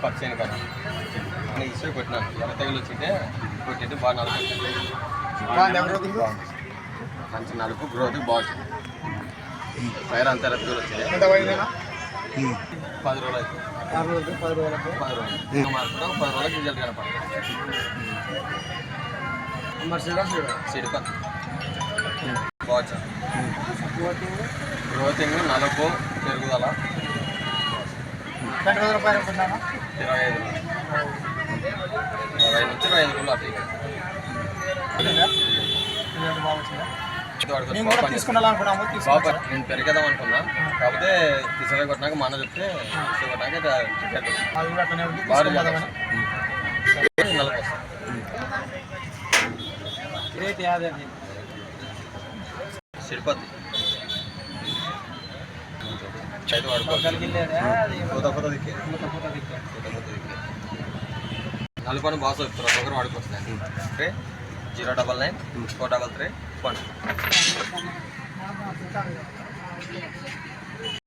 పచ్చని కదా నేను ఇసుక కొట్టినాను ఎర్ర తెగులు వచ్చింటే కొట్టింటే బాగా నలుపు మంచి నలుపు గ్రోత్ బాగుంటుంది పైరు అంతా ఎర్ర తెగులు వచ్చింది 10 రోజులు అయితే 10 రోజులకు మాత్రం 10 రోజులకు రిజల్ట్ కనపడుతుంది సిడిపత్ బాగుంది గ్రోతింగ్ నలుపు పెరుగుదల 25 నుంచి 25 రోజులు అటు నేను పెరిగేద్దాం అనుకున్నా కాకపోతే తీసుకొని కొట్టినాక మన చెప్తే కొట్టినాక సిడిపత్తి అయితే నలుపని బాగా చెప్తారు ఒకరు వాడుకొస్తాయి అంటే 099 433 1